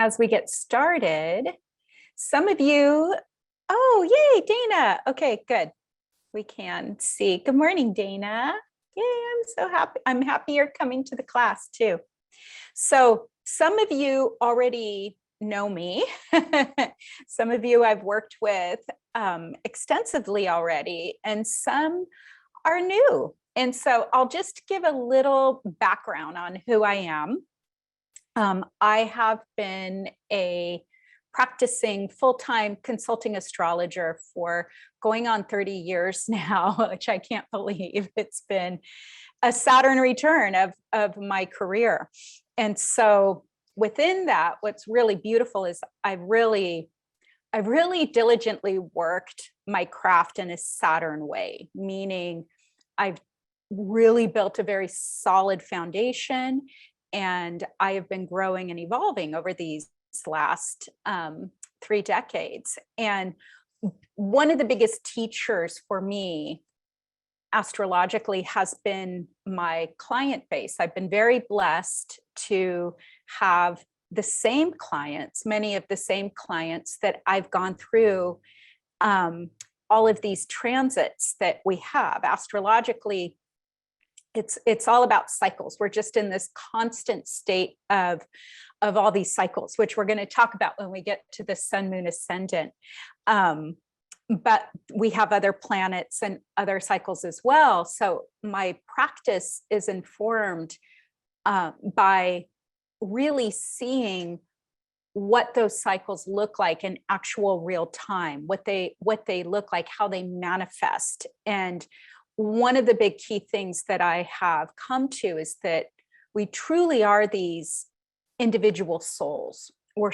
as we get started, some of you, oh, yay, Dana. Okay, good. We can see. Good morning, Dana. Yay, I'm so happy. I'm happy you're coming to the class too. So some of you already know me. Some of you I've worked with extensively already, and some are new. And so I'll just give a little background on who I am. I have been a practicing full-time consulting astrologer for going on 30 years now, which I can't believe. It's been a Saturn return of my career. And so within that, what's really beautiful is I've really diligently worked my craft in a Saturn way, meaning I've really built a very solid foundation, and I have been growing and evolving over these last 3 decades. And one of the biggest teachers for me astrologically has been my client base. I've been very blessed to have the same clients, many of the same clients that I've gone through all of these transits that we have. Astrologically, it's all about cycles. We're just in this constant state of all these cycles, which we're going to talk about when we get to the sun, moon, ascendant. But we have other planets and other cycles as well. So my practice is informed by really seeing what those cycles look like in actual real time, what they look like, how they manifest. And one of the big key things that I have come to is that we truly are these individual souls. We're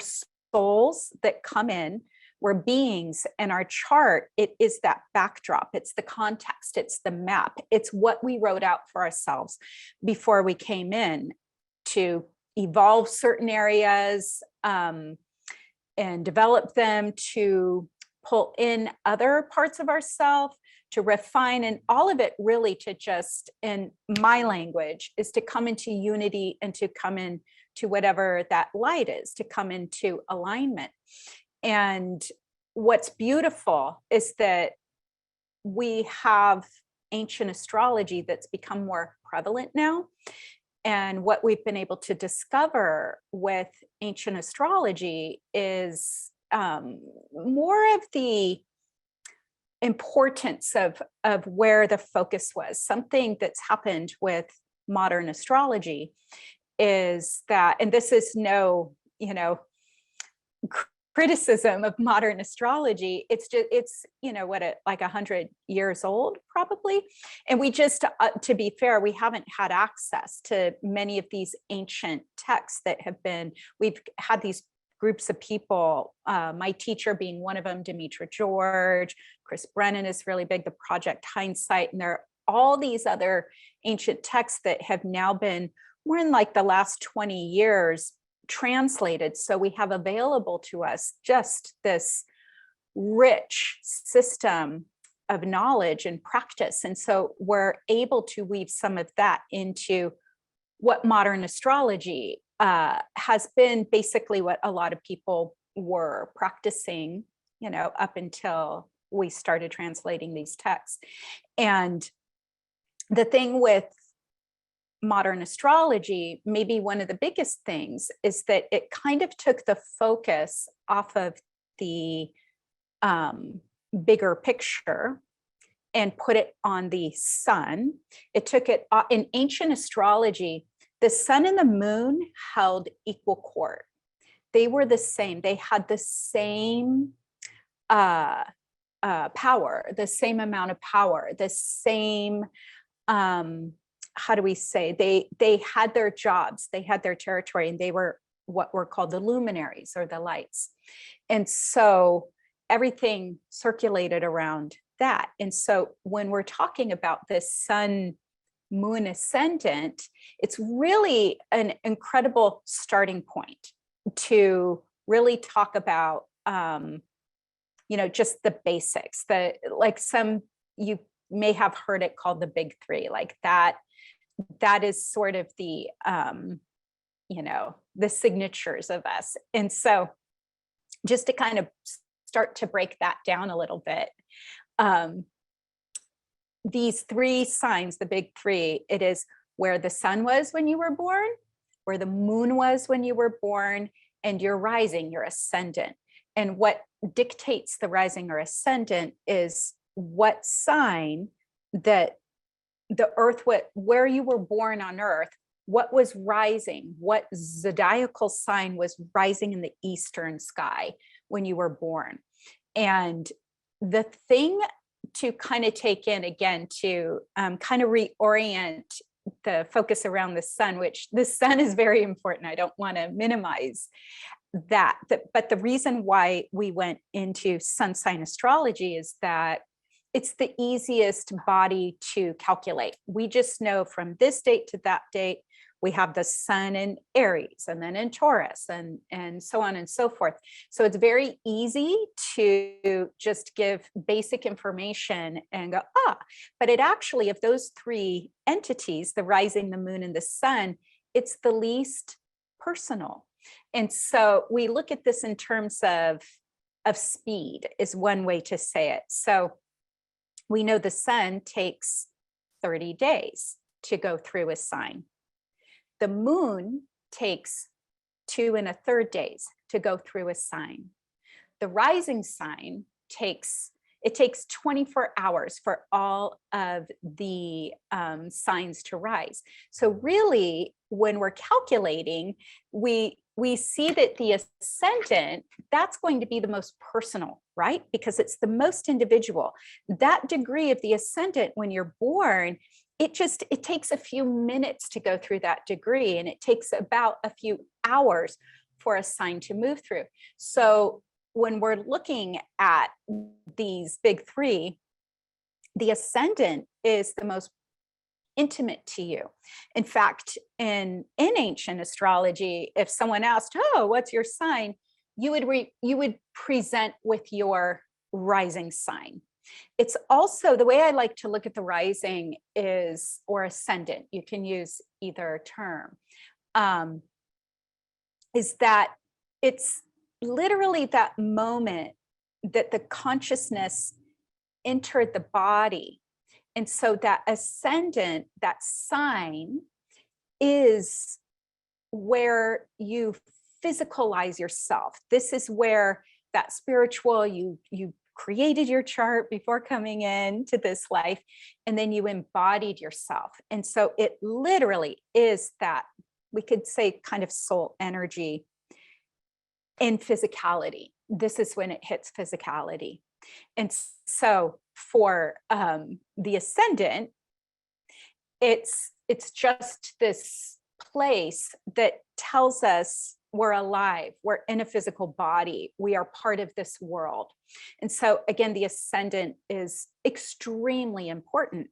souls that come in, we're beings, and our chart, it is that backdrop, it's the context, it's the map, it's what we wrote out for ourselves before we came in to evolve certain areas and develop them, to pull in other parts of ourselves, to refine, and all of it really to just, in my language, is to come into unity and to come into whatever that light is, to come into alignment. And what's beautiful is that we have ancient astrology that's become more prevalent now. And what we've been able to discover with ancient astrology is more of the importance of where the focus was. Something that's happened with modern astrology is that, and this is no, criticism of modern astrology, it's like 100 years old probably. And we just, to be fair, we haven't had access to many of these ancient texts that we've had these groups of people, my teacher being one of them, Demetra George, Chris Brennan is really big, the Project Hindsight, and there are all these other ancient texts that have now been, more in like the last 20 years, translated. So we have available to us just this rich system of knowledge and practice. And so we're able to weave some of that into what modern astrology has been, basically what a lot of people were practicing, up until we started translating these texts. And the thing with modern astrology, maybe one of the biggest things, is that it kind of took the focus off of the bigger picture and put it on the sun. It took it in ancient astrology, the sun and the moon held equal court. They were the same. They had the same power, the same amount of power, the same, how do we say, they had their jobs, they had their territory, and they were what were called the luminaries, or the lights. And so everything circulated around that. And so when we're talking about this sun, moon, ascendant, it's really an incredible starting point to really talk about, just the basics, you may have heard it called the big three, like that is sort of the the signatures of us. And so just to kind of start to break that down a little bit, these three signs, the big three, it is where the sun was when you were born, where the moon was when you were born, and your rising, your ascendant. And what dictates the rising or ascendant is what sign that the earth, where you were born on earth, what was rising, what zodiacal sign was rising in the eastern sky when you were born. And the thing to kind of take in, again, to kind of reorient the focus around the sun, which the sun is very important. I don't want to minimize that. But the reason why we went into sun sign astrology is that it's the easiest body to calculate. We just know from this date to that date, we have the sun in Aries and then in Taurus and so on and so forth. So it's very easy to just give basic information and go, but it actually, of those three entities, the rising, the moon, and the sun, it's the least personal. And so we look at this in terms of speed is one way to say it. So we know the sun takes 30 days to go through a sign. The moon takes 2 1/3 days to go through a sign. The rising sign takes 24 hours for all of the signs to rise. So really, when we're calculating, we see that the ascendant, that's going to be the most personal, right? Because it's the most individual. That degree of the ascendant when you're born, it takes a few minutes to go through that degree, and it takes about a few hours for a sign to move through. So when we're looking at these big three, the ascendant is the most intimate to you. In fact, in ancient astrology, if someone asked, what's your sign? You would present with your rising sign. It's also, the way I like to look at the rising is, or ascendant, you can use either term, is that it's literally that moment that the consciousness entered the body. And so that ascendant, that sign, is where you physicalize yourself. This is where that spiritual, you created your chart before coming into this life, and then you embodied yourself. And so it literally is that, we could say, kind of soul energy in physicality. This is when it hits physicality. And so for the ascendant, it's just this place that tells us we're alive, we're in a physical body, we are part of this world. And so again, the ascendant is extremely important.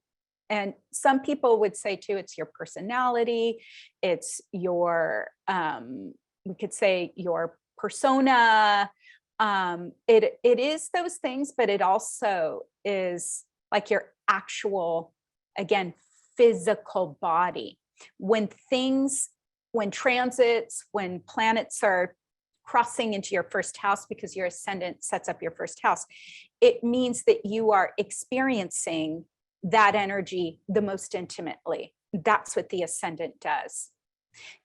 And some people would say too, it's your personality, it's your, we could say your persona. It is those things, but it also is like your actual, again, physical body. When transits, when planets are crossing into your first house, because your ascendant sets up your first house, it means that you are experiencing that energy the most intimately. That's what the ascendant does.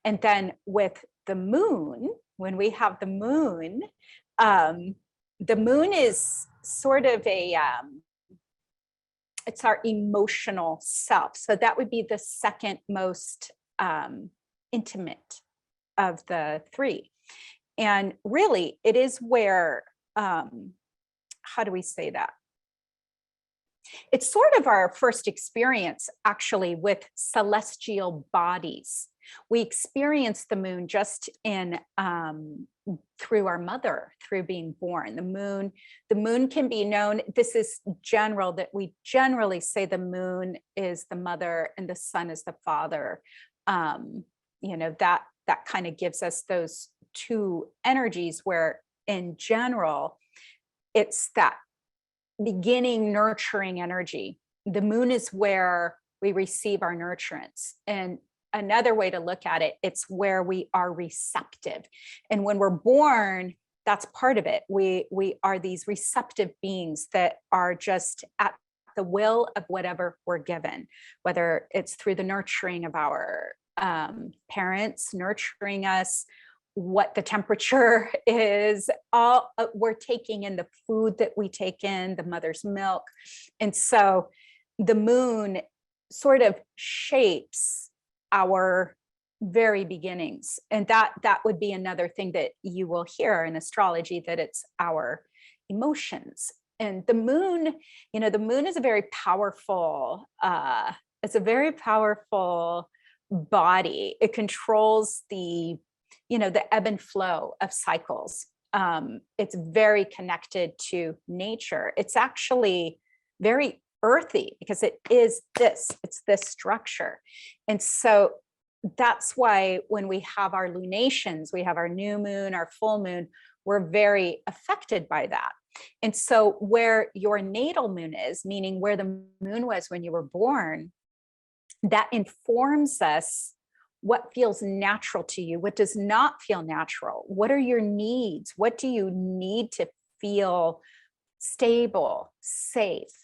And then with the moon, when we have the moon is sort of it's our emotional self. So that would be the second most intimate of the three. And really, it is where, how do we say that? It's sort of our first experience actually with celestial bodies. We experience the moon just in through our mother, through being born. The moon can be known, this is general, that we generally say the moon is the mother and the sun is the father. That kind of gives us those two energies, where in general, it's that beginning nurturing energy. The moon is where we receive our nurturance. And another way to look at it, it's where we are receptive. And when we're born, that's part of it. We are these receptive beings that are just at the will of whatever we're given, whether it's through the nurturing of our parents nurturing us, what the temperature is, all we're taking in, the food that we take in, the mother's milk. And so the moon sort of shapes our very beginnings. And that would be another thing that you will hear in astrology, that it's our emotions. And the moon, the moon is a very powerful, it's a very powerful body. It controls the ebb and flow of cycles. It's very connected to nature. It's actually very earthy because it's this structure. And so that's why when we have our lunations, we have our new moon, our full moon, we're very affected by that. And so where your natal moon is, meaning where the moon was when you were born, that informs us what feels natural to you, what does not feel natural. What are your needs? What do you need to feel stable, safe,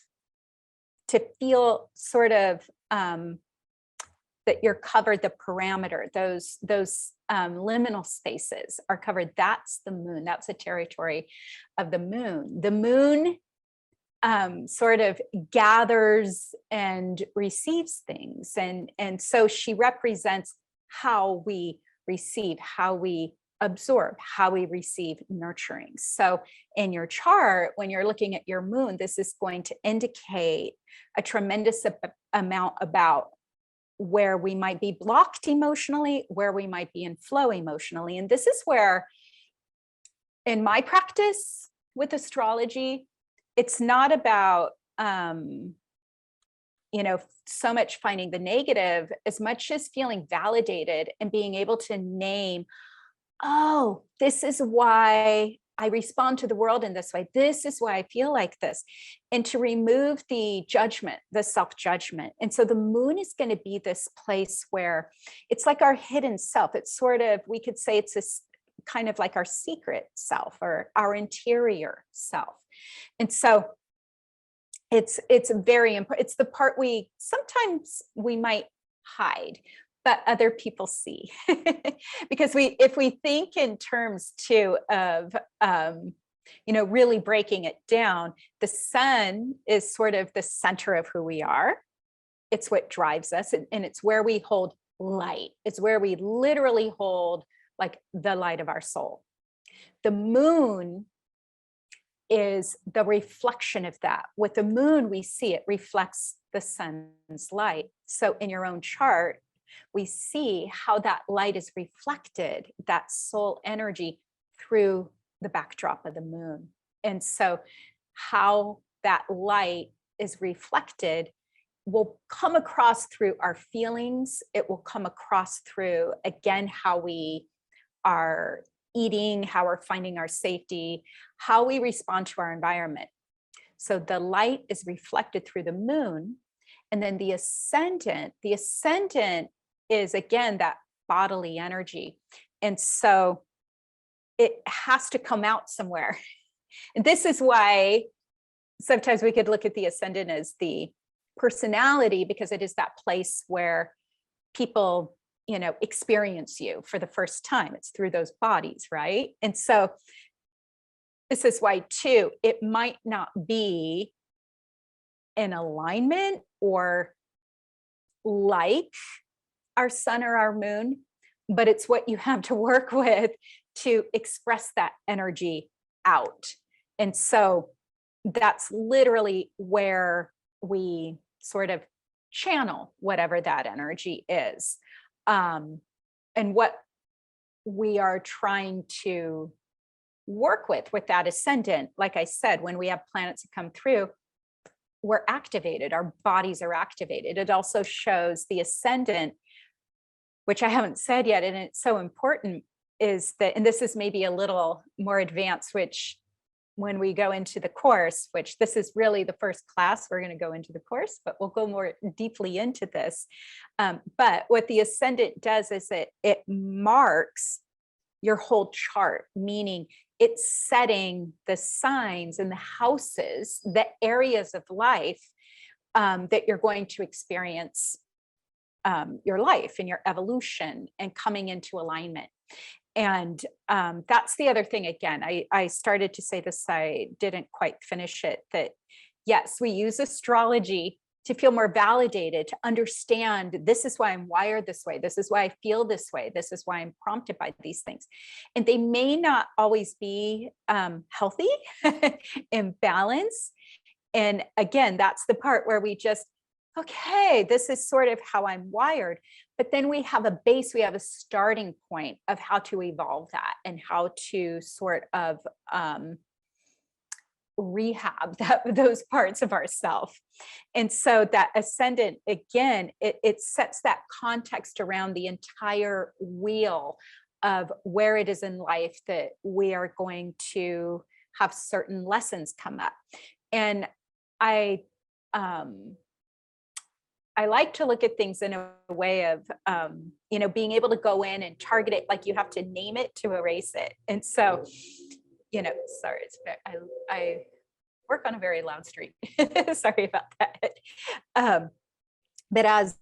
to feel sort of that you're covered, the parameter, those liminal spaces are covered. That's the moon. That's the territory of the moon. The moon sort of gathers and receives things. And so she represents how we receive, how we absorb, how we receive nurturing. So in your chart, when you're looking at your moon, this is going to indicate a tremendous amount about where we might be blocked emotionally, where we might be in flow emotionally. And this is where, in my practice with astrology, it's not about, so much finding the negative as much as feeling validated and being able to name, oh, this is why I respond to the world in this way. This is why I feel like this. And to remove the judgment, the self-judgment. And so the moon is going to be this place where it's like our hidden self. It's sort of, we could say it's this kind of like our secret self or our interior self. And so it's very important. It's the part sometimes we might hide, but other people see. Because if we think in terms too of really breaking it down, the sun is sort of the center of who we are. It's what drives us, and it's where we hold light. It's where we literally hold like the light of our soul. The moon is the reflection of that. With the moon, we see it reflects the sun's light. So in your own chart, we see how that light is reflected, that soul energy, through the backdrop of the moon. And so how that light is reflected will come across through our feelings. It will come across through, again, how we are eating, how we're finding our safety, how we respond to our environment. So the light is reflected through the moon. And then the ascendant is, again, that bodily energy. And so it has to come out somewhere. And this is why sometimes we could look at the ascendant as the personality, because it is that place where people, experience you for the first time. It's through those bodies, right? And so this is why too, it might not be in alignment or like our sun or our moon, but it's what you have to work with to express that energy out. And so that's literally where we sort of channel whatever that energy is. And what we are trying to work with that ascendant, like I said, when we have planets that come through, we're activated, our bodies are activated. It also shows the ascendant, which I haven't said yet, and it's so important, is that, and this is maybe a little more advanced, which when we go into the course, which this is really the first class we're going to go into the course, but we'll go more deeply into this. But what the Ascendant does is it marks your whole chart, meaning it's setting the signs and the houses, the areas of life that you're going to experience your life and your evolution and coming into alignment. And that's the other thing. Again, I started to say this, I didn't quite finish it, that yes, we use astrology to feel more validated, to understand this is why I'm wired this way. This is why I feel this way. This is why I'm prompted by these things. And they may not always be healthy in balance. And again, that's the part where we just, okay, this is sort of how I'm wired. But then we have a base, we have a starting point of how to evolve that and how to sort of rehab those parts of ourself. And so that Ascendant, again, it sets that context around the entire wheel of where it is in life that we are going to have certain lessons come up. And I like to look at things in a way of, being able to go in and target it, like you have to name it to erase it. And so, sorry, I work on a very loud street. Sorry about that. But as,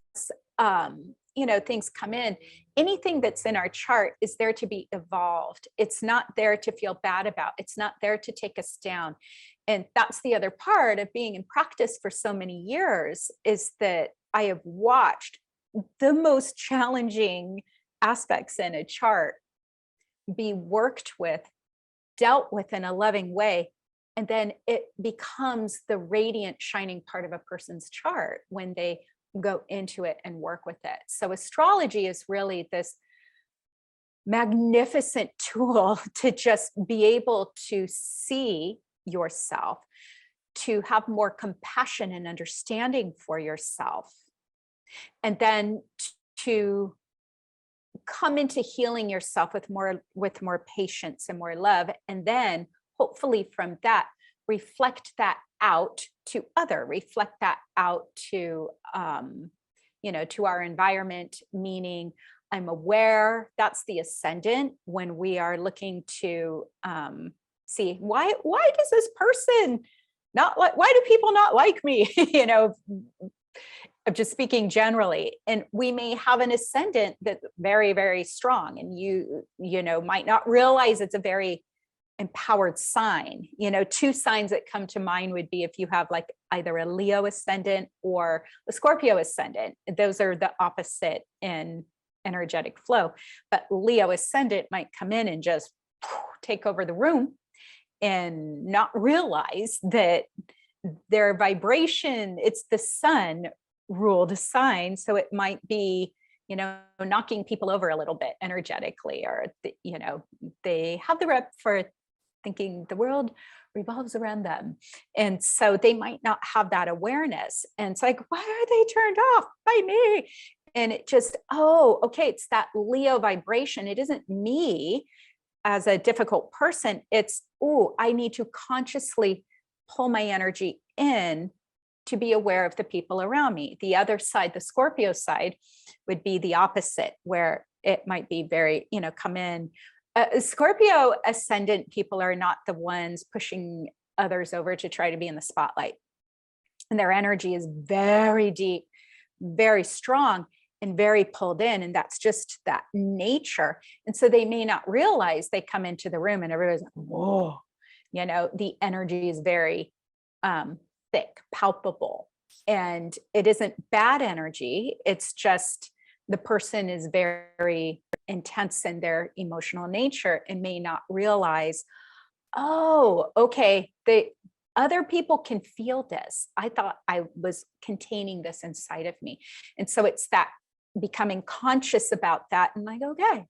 things come in, anything that's in our chart is there to be evolved. It's not there to feel bad about. It's not there to take us down. And that's the other part of being in practice for so many years, is that I have watched the most challenging aspects in a chart be worked with, dealt with in a loving way. And then it becomes the radiant, shining part of a person's chart when they go into it and work with it. So astrology is really this magnificent tool to just be able to see yourself, to have more compassion and understanding for yourself, and then to come into healing yourself with more patience and more love. And then hopefully from that, reflect that out to reflect that out to, to our environment, meaning I'm aware. That's the Ascendant when we are looking to see why does this person not like, why do people not like me? I'm just speaking generally. And we may have an Ascendant that's very, very strong, and you might not realize it's a very empowered sign. Two signs that come to mind would be if you have like either a Leo Ascendant or a Scorpio Ascendant. Those are the opposite in energetic flow. But Leo Ascendant might come in and just take over the room and not realize that their vibration, it's the sun ruled sign. So it might be, knocking people over a little bit energetically, or, they have the rep for thinking the world revolves around them. And so they might not have that awareness. And it's like, why are they turned off by me? And it just, okay, it's that Leo vibration. It isn't me as a difficult person. It's, I need to consciously pull my energy in to be aware of the people around me. The other side, the Scorpio side, would be the opposite, where it might be very, come in. Scorpio Ascendant people are not the ones pushing others over to try to be in the spotlight. And their energy is very deep, very strong, and very pulled in. And that's just that nature. And so they may not realize they come into the room and everybody's like, whoa, the energy is very thick, palpable. And it isn't bad energy. It's just the person is very intense in their emotional nature and may not realize, okay, other people can feel this. I thought I was containing this inside of me. And so it's that becoming conscious about that. And like, okay,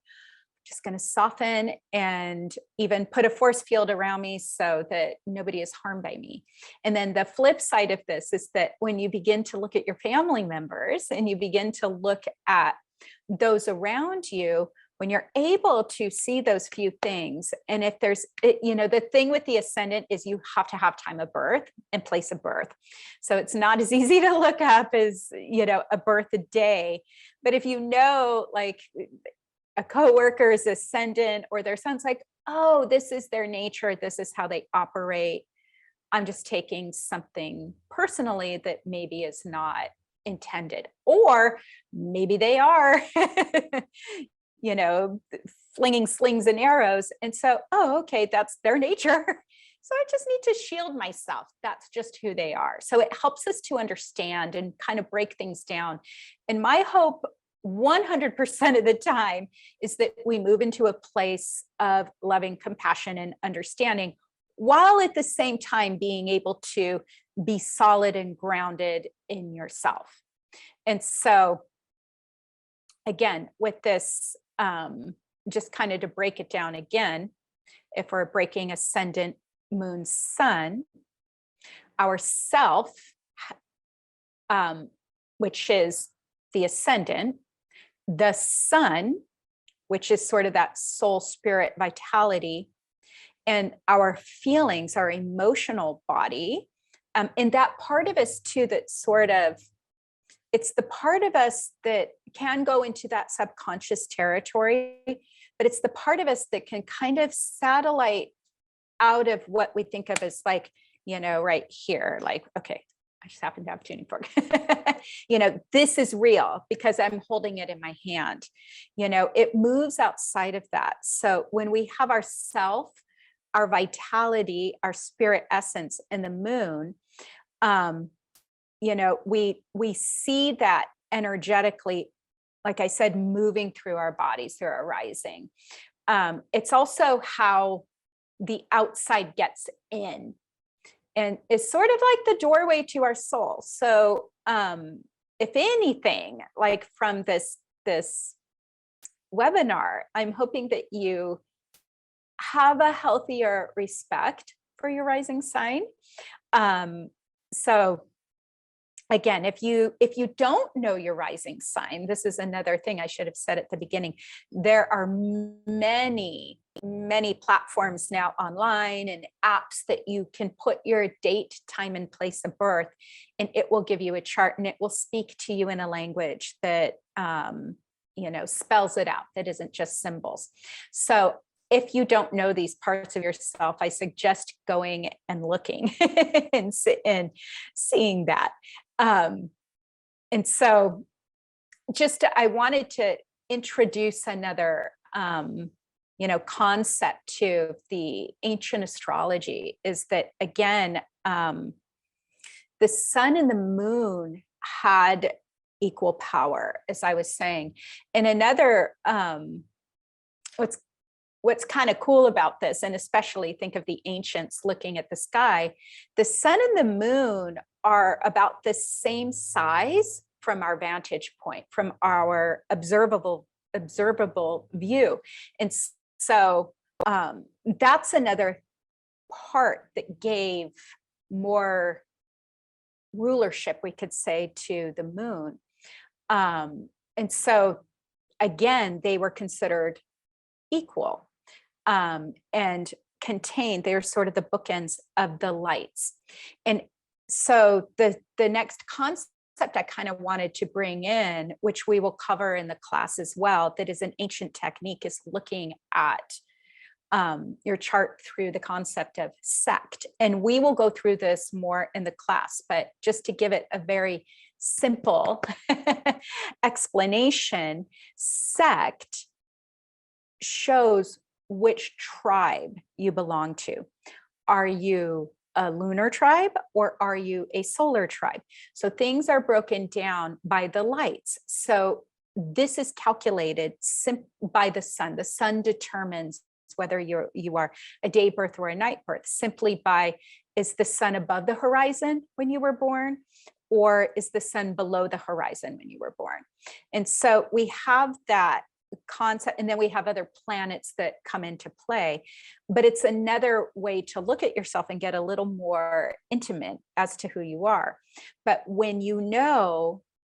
just going to soften and even put a force field around me so that nobody is harmed by me. And then the flip side of this is that when you begin to look at your family members and you begin to look at those around you, when you're able to see those few things, and if there's, the thing with the ascendant is you have to have time of birth and place of birth. So it's not as easy to look up as, a birth a day. But if like a coworker's ascendant or their son's like, oh, this is their nature, this is how they operate. I'm just taking something personally that maybe is not intended, or maybe they are, flinging slings and arrows. And so, oh, okay, that's their nature. So I just need to shield myself. That's just who they are. So it helps us to understand and kind of break things down. And my hope 100% of the time is that we move into a place of loving compassion and understanding, while at the same time being able to be solid and grounded in yourself. And so again, with this, just kind of to break it down again, if we're breaking ascendant, moon, sun, our self, which is the ascendant, the sun, which is sort of that soul, spirit, vitality, and our feelings, our emotional body, and that part of us too, that sort of, it's the part of us that can go into that subconscious territory, but it's the part of us that can kind of satellite out of what we think of as like, right here, like, okay, I just happen to have a tuning fork. This is real because I'm holding it in my hand. It moves outside of that. So when we have our self, our vitality, our spirit essence in the moon, we see that energetically, like I said, moving through our bodies, through our rising. It's also how the outside gets in, and it's sort of like the doorway to our soul. So if anything, like from this webinar, I'm hoping that you have a healthier respect for your rising sign. So again, if you don't know your rising sign, this is another thing I should have said at the beginning. There are many platforms now online and apps that you can put your date, time, and place of birth, and it will give you a chart, and it will speak to you in a language that spells it out, that isn't just symbols. So if you don't know these parts of yourself, I suggest going and looking and seeing that. And so I wanted to introduce another, concept to the ancient astrology, is that, again, the sun and the moon had equal power, as I was saying. And another, what's kind of cool about this, and especially think of the ancients looking at the sky, the sun and the moon are about the same size from our vantage point, from our observable view. And so that's another part that gave more rulership, we could say, to the moon. And so again, they were considered equal, and contained, they're sort of the bookends of the lights. And so the next concept I kind of wanted to bring in, which we will cover in the class as well, that is an ancient technique, is looking at your chart through the concept of sect. And we will go through this more in the class, but just to give it a very simple explanation, sect shows which tribe you belong to. Are you a lunar tribe, or are you a solar tribe? So things are broken down by the lights. So this is calculated by the sun. The sun determines whether you are a day birth or a night birth, simply by, is the sun above the horizon when you were born, or is the sun below the horizon when you were born? And so we have that concept, and then we have other planets that come into play, but it's another way to look at yourself and get a little more intimate as to who you are. But when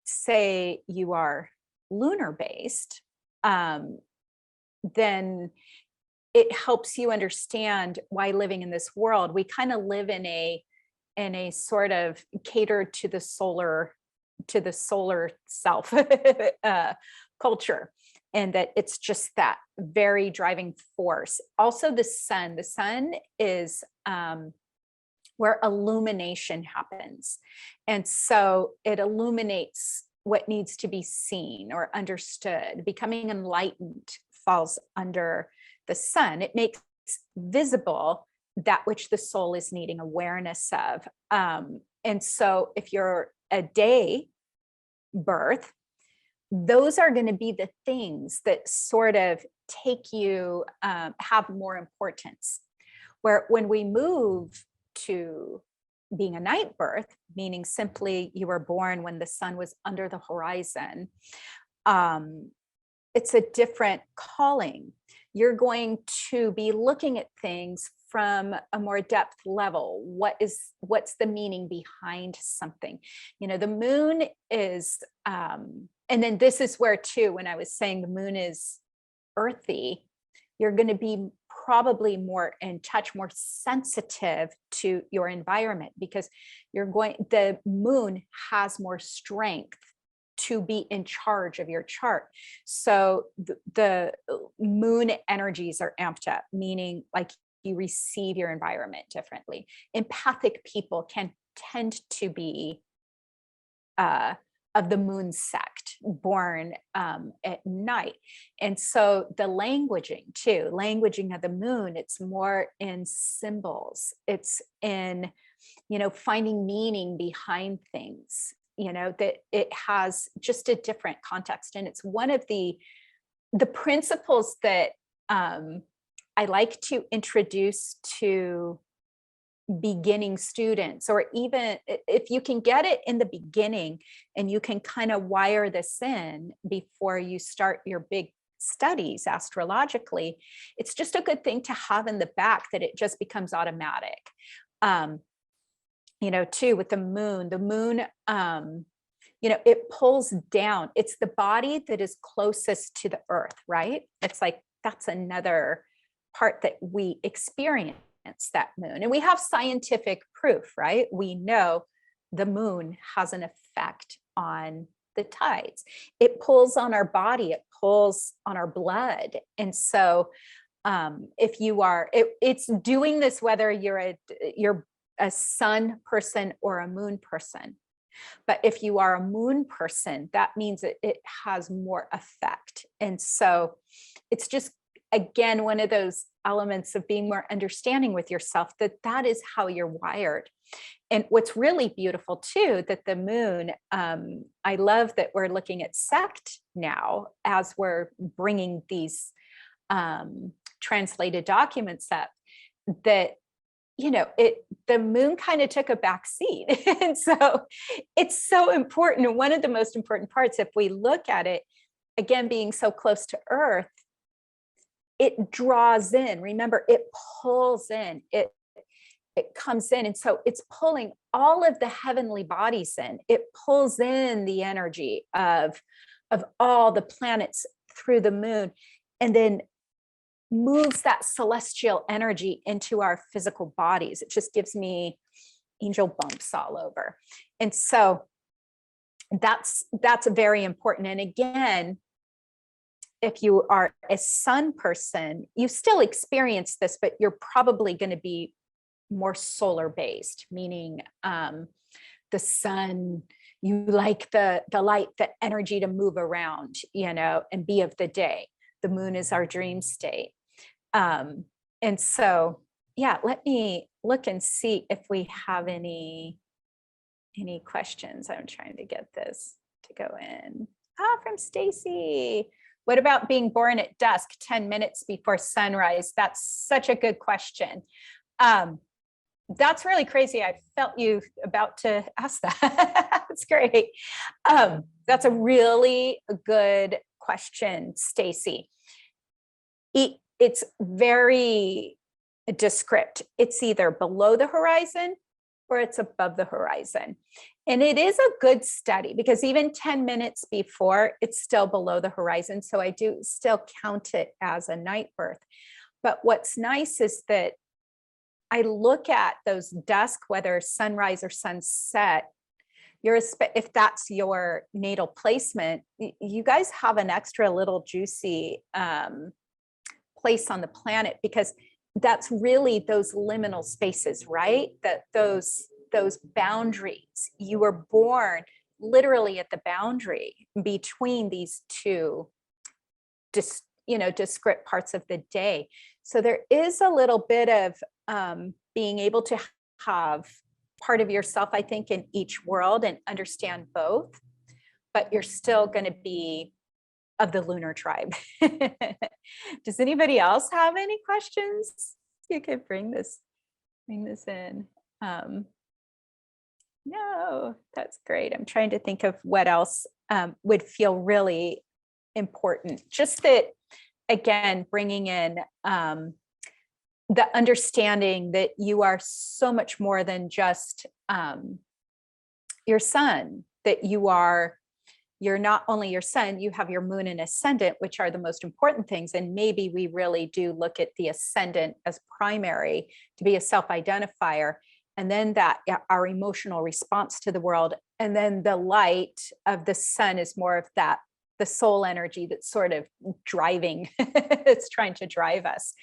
say you are lunar based, then it helps you understand why living in this world, we kind of live in a sort of catered to the solar self culture, and that it's just that very driving force. Also the sun is where illumination happens, and so it illuminates what needs to be seen or understood. Becoming enlightened falls under the sun. It makes visible that which the soul is needing awareness of. And so if you're a day birth, those are going to be the things that sort of take you, have more importance. Where when we move to being a night birth, meaning simply you were born when the sun was under the horizon, it's a different calling. You're going to be looking at things from a more depth level. What's the meaning behind something? You know, the moon is, and then this is where too, when I was saying the moon is earthy, you're going to be probably more in touch, more sensitive to your environment, because the moon has more strength to be in charge of your chart. So the moon energies are amped up, meaning like you receive your environment differently. Empathic people can tend to be of the moon sect, born at night. And so the languaging of the moon, it's more in symbols. It's in, finding meaning behind things, that it has just a different context. And it's one of the principles that I like to introduce to beginning students, or even if you can get it in the beginning and you can kind of wire this in before you start your big studies astrologically, it's just a good thing to have in the back, that it just becomes automatic. Too, with the moon, it pulls down. It's the body that is closest to the earth, right? It's like, that's another part that we experience, that moon. And we have scientific proof, right? We know the moon has an effect on the tides. It pulls on our body, it pulls on our blood. And so if you are, it's doing this whether you're a sun person or a moon person. But if you are a moon person, that means it has more effect. And so it's just, again, one of those elements of being more understanding with yourself, that is how you're wired. And what's really beautiful too, that the moon, I love that we're looking at sect now as we're bringing these translated documents up, that the moon kind of took a back seat. And so it's so important. And one of the most important parts, if we look at it, again, being so close to Earth, it draws in. Remember, it pulls in, it comes in. And so it's pulling all of the heavenly bodies in. It pulls in the energy of all the planets through the moon, and then moves that celestial energy into our physical bodies. It just gives me angel bumps all over. And so that's very important. And again, if you are a sun person, you still experience this, but you're probably going to be more solar based, meaning the sun, you like the light, the energy to move around, and be of the day. The moon is our dream state. And so, yeah, let me look and see if we have any questions. I'm trying to get this to go in. From Stacy. What about being born at dusk, 10 minutes before sunrise? That's such a good question. That's really crazy. I felt you about to ask that. That's great. That's a really good question, Stacy. It's very descript. It's either below the horizon or it's above the horizon. And it is a good study because even 10 minutes before, it's still below the horizon. So I do still count it as a night birth. But what's nice is that I look at those dusk, whether sunrise or sunset, if that's your natal placement, you guys have an extra little juicy place on the planet, because that's really those liminal spaces, right? That those boundaries. You were born literally at the boundary between these two discrete parts of the day. So there is a little bit of being able to have part of yourself, I think, in each world and understand both, but you're still going to be of the lunar tribe. Does anybody else have any questions? You could bring this in. No, that's great. I'm trying to think of what else would feel really important. Just that, again, bringing in the understanding that you are so much more than just your sun, that you're not only your sun, you have your moon and ascendant, which are the most important things. And maybe we really do look at the ascendant as primary to be a self-identifier. And then that our emotional response to the world. And then the light of the sun is more of that, the soul energy that's sort of driving, it's trying to drive us.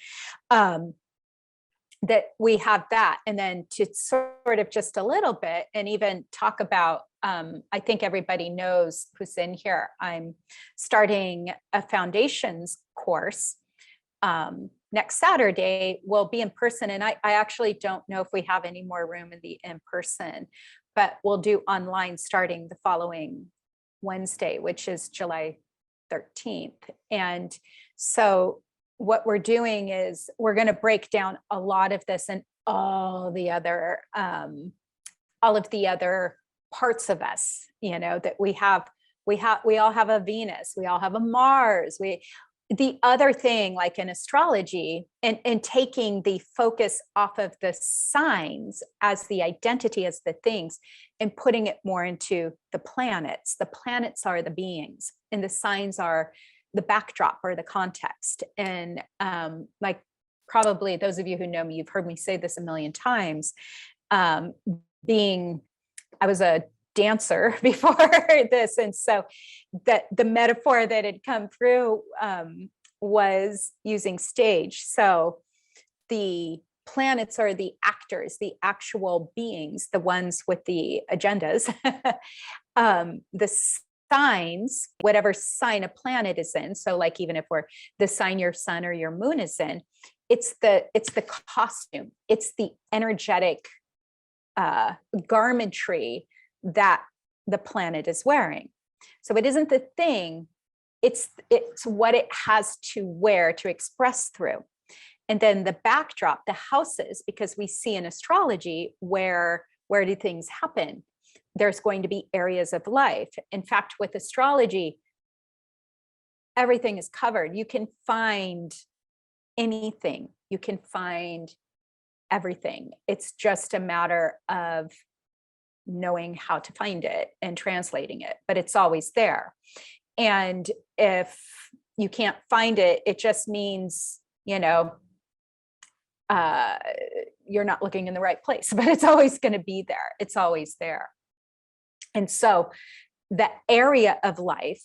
That we have that. And then to sort of just a little bit and even talk about, I think everybody knows who's in here, I'm starting a foundations course next Saturday. We'll be in person. And I actually don't know if we have any more room in the in-person, but we'll do online starting the following Wednesday, which is July 13th. And so what we're doing is we're going to break down a lot of this and all of the other parts of us, that we all have a Venus, we all have a Mars. The other thing, like in astrology, and taking the focus off of the signs as the identity, as the things, and putting it more into the planets. The planets are the beings, and the signs are the backdrop or the context. And like probably those of you who know me, you've heard me say this a million times. I was a dancer before this, and so that the metaphor that had come through was using stage. So the planets are the actors, the actual beings, the ones with the agendas. The signs, whatever sign a planet is in. So like, even if we're the sign your sun or your moon is in, it's the costume, it's the energetic garmentry that the planet is wearing. So it isn't the thing, it's what it has to wear to express through. And then the backdrop, the houses, because we see in astrology, where do things happen? There's going to be areas of life. In fact, with astrology, everything is covered. You can find anything. You can find everything. It's just a matter of knowing how to find it and translating it, but it's always there. And if you can't find it, it just means, you're not looking in the right place, but it's always going to be there. It's always there. And so the area of life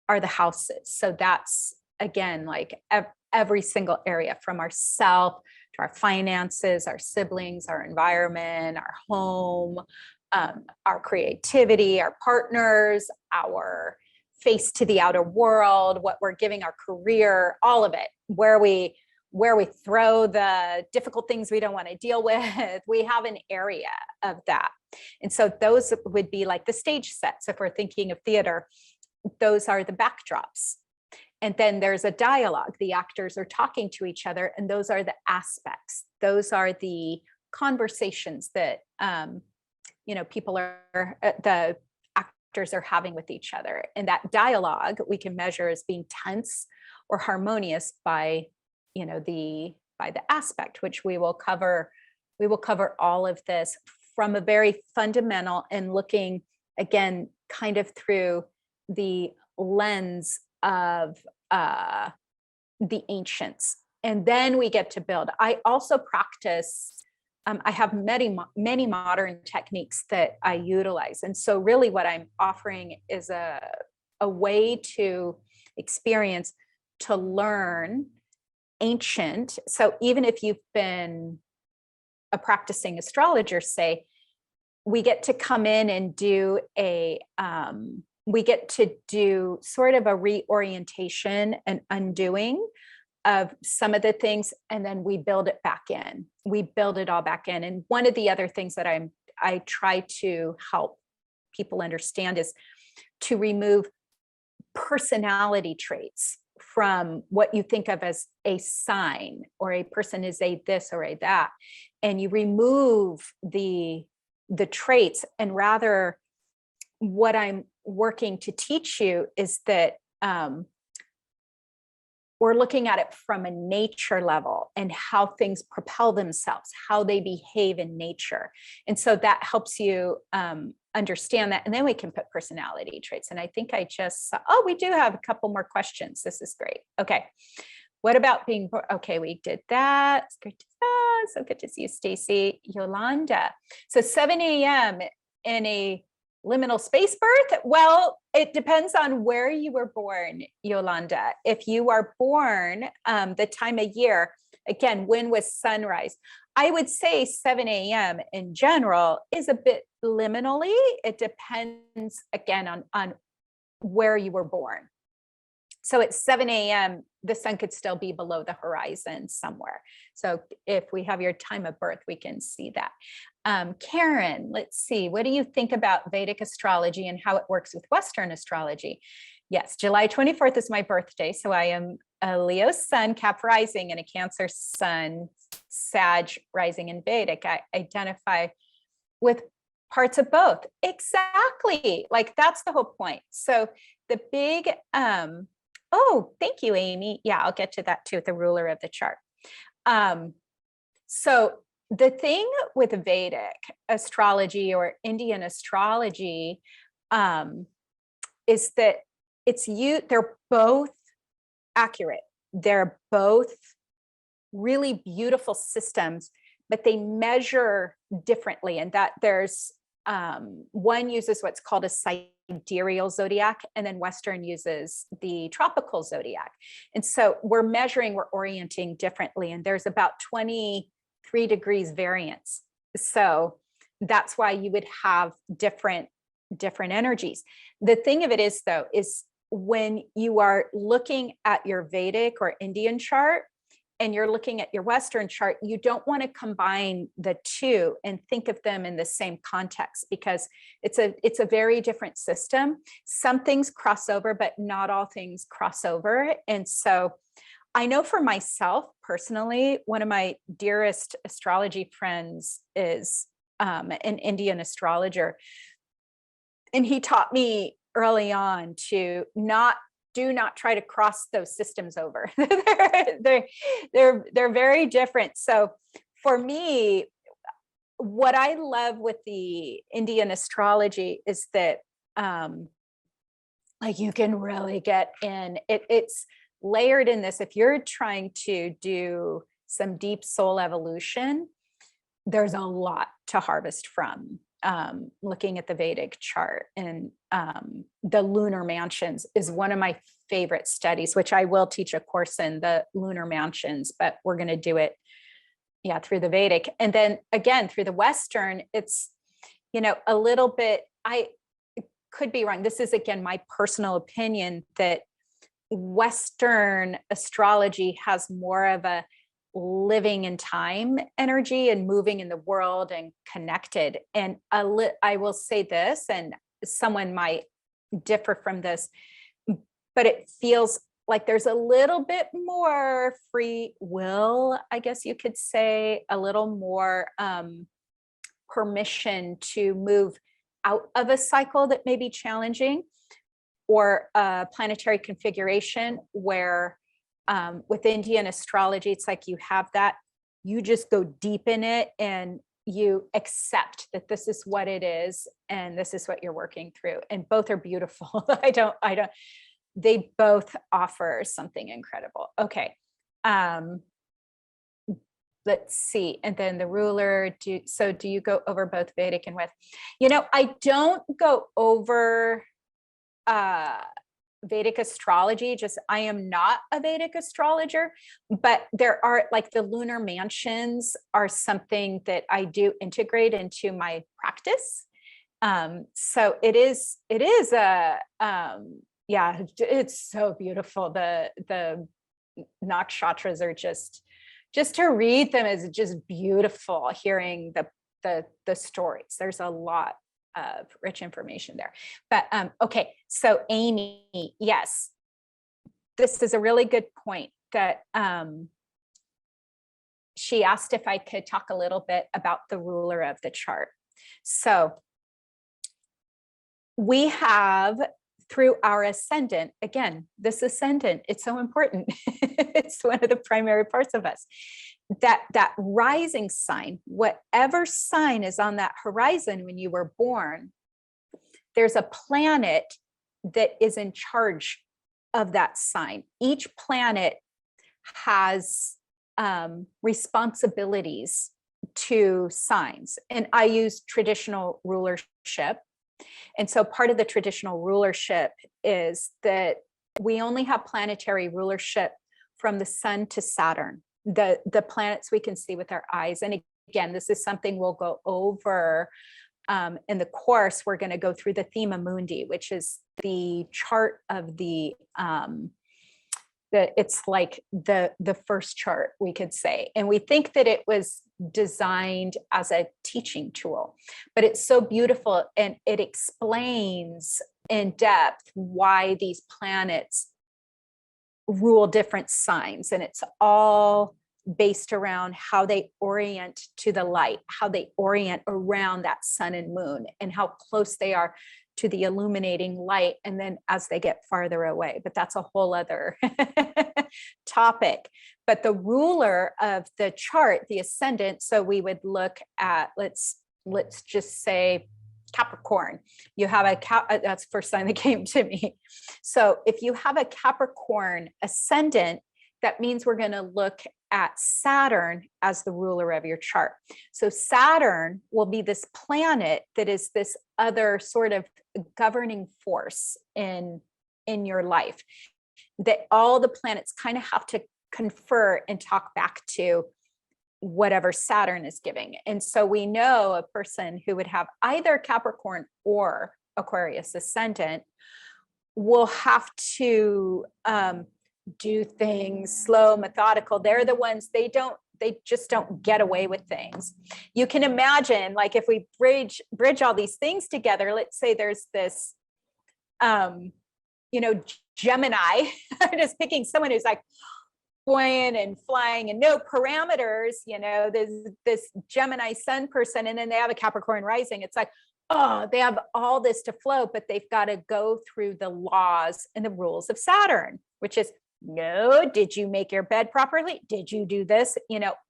are the houses. So that's, again, like every single area, from ourself to our finances, our siblings, our environment, our home, our creativity, our partners, our face to the outer world, what we're giving our career, all of it, where we throw the difficult things we don't want to deal with. We have an area of that. And so those would be like the stage sets. If we're thinking of theater, those are the backdrops. And then there's a dialogue. The actors are talking to each other, and those are the aspects. Those are the conversations that, people the actors are having with each other. And that dialogue we can measure as being tense or harmonious by the aspect, which we will cover all of this from a very fundamental and looking, again, kind of through the lens of the ancients. And then we get to build. I also practice, I have many modern techniques that I utilize. And so really what I'm offering is a way to experience, to learn ancient. So even if you've been a practicing astrologer, say, we get to come in and do we get to do sort of a reorientation and undoing of some of the things, and then we build it back in. We build it all back in. And one of the other things that I try to help people understand is to remove personality traits from what you think of as a sign, or a person is a this or a that, and you remove the traits, and rather what I'm working to teach you is that we're looking at it from a nature level and how things propel themselves, how they behave in nature. And so that helps you understand that. And then we can put personality traits. And I think I just saw, oh, we do have a couple more questions. This is great. Okay. What about being, okay, we did that. It's great. So good to see you, Stacy. Yolanda. So 7 a.m. in a liminal space birth? Well, it depends on where you were born, Yolanda. If you are born the time of year, again, when was sunrise? I would say 7 a.m. in general is a bit liminally. It depends, again, on where you were born. So at 7 a.m., the sun could still be below the horizon somewhere. So if we have your time of birth, we can see that. Karen, let's see, what do you think about Vedic astrology and how it works with Western astrology? Yes, July 24th is my birthday. So I am a Leo sun, Cap rising, and a Cancer sun, Sag rising in Vedic. I identify with parts of both. Exactly. Like that's the whole point. So the big, oh, thank you, Amy. Yeah, I'll get to that too, the ruler of the chart. So the thing with Vedic astrology or Indian astrology is that they're both accurate. They're both really beautiful systems, but they measure differently. And that there's one uses what's called a sidereal zodiac, and then Western uses the tropical zodiac. And so we're orienting differently. And there's about 23 degrees variance. So that's why you would have different energies. The thing of it is, though, is when you are looking at your Vedic or Indian chart and you're looking at your Western chart, you don't want to combine the two and think of them in the same context, because it's a very different system. Some things cross over, but not all things cross over. And so I know for myself personally, one of my dearest astrology friends is an Indian astrologer. And he taught me early on to do not try to cross those systems over. they're very different. So for me, what I love with the Indian astrology is that like you can really get in. It's layered in this. If you're trying to do some deep soul evolution, there's a lot to harvest from. Looking at the Vedic chart, and the lunar mansions is one of my favorite studies, which I will teach a course in the lunar mansions, but we're going to do it through the Vedic. And then again, through the Western, it's, a little bit, I could be wrong. This is again, my personal opinion, that Western astrology has more of a living in time energy and moving in the world and connected. And I will say this, and someone might differ from this, but it feels like there's a little bit more free will, I guess you could say, a little more permission to move out of a cycle that may be challenging, or a planetary configuration where with Indian astrology, it's like you have that, you just go deep in it and you accept that this is what it is and this is what you're working through. And both are beautiful. They both offer something incredible. Okay. Let's see. And then the ruler, do you go over both Vedic and with? I don't go over Vedic astrology, I am not a Vedic astrologer, but there are like the lunar mansions are something that I do integrate into my practice. So it is yeah, it's so beautiful. The nakshatras are just to read them is just beautiful, hearing the stories. There's a lot of rich information there. But okay, so Amy, yes, this is a really good point that she asked if I could talk a little bit about the ruler of the chart. So we have, through our ascendant, again, this ascendant, it's so important. It's one of the primary parts of us. That rising sign, whatever sign is on that horizon when you were born, there's a planet that is in charge of that sign. Each planet has responsibilities to signs. And I use traditional rulership. And so part of the traditional rulership is that we only have planetary rulership from the sun to Saturn, the planets we can see with our eyes. And again, this is something we'll go over in the course. We're going to go through the Thema Mundi, which is the chart of it's like the first chart, we could say. And we think that it was designed as a teaching tool, but it's so beautiful, and it explains in depth why these planets rule different signs. And it's all based around how they orient to the light, how they orient around that sun and moon, and how close they are to the illuminating light, and then as they get farther away. But that's a whole other topic. But the ruler of the chart, the ascendant, so we would look at, let's just say Capricorn. You have that's the first sign that came to me. So if you have a Capricorn ascendant, that means we're going to look at Saturn as the ruler of your chart. So Saturn will be this planet that is this other sort of governing force in your life, that all the planets kind of have to confer and talk back to whatever Saturn is giving. And so we know a person who would have either Capricorn or Aquarius ascendant will have to do things slow, methodical. They're the ones, they just don't get away with things. You can imagine, like, if we bridge all these things together, let's say there's this, Gemini, I'm just picking someone who's like buoyant and flying and no parameters, there's this Gemini sun person, and then they have a Capricorn rising. It's like, oh, they have all this to flow, but they've got to go through the laws and the rules of Saturn, which is, no, did you make your bed properly? Did you do this?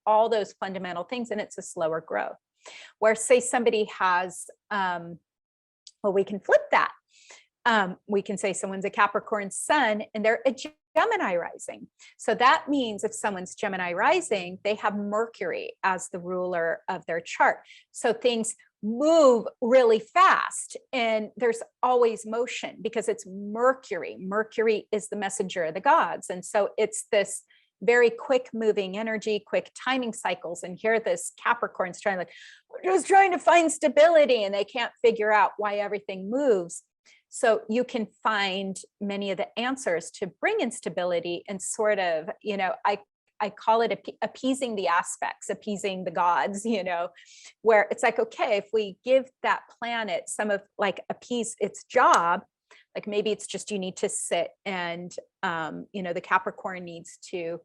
All those fundamental things, and it's a slower growth. Where, say, somebody has, we can flip that. We can say someone's a Capricorn sun and they're a Gemini rising. So that means if someone's Gemini rising, they have Mercury as the ruler of their chart. So things move really fast, and there's always motion because it's Mercury. Mercury is the messenger of the gods. And so it's this very quick moving energy, quick timing cycles. And here this Capricorn's trying, like, we're just trying to find stability, and they can't figure out why everything moves. So you can find many of the answers to bring in stability and sort of, I call it appeasing the aspects, appeasing the gods, where it's like, okay, if we give that planet some of, like, appease its job, like maybe it's just, you need to sit and, the Capricorn needs to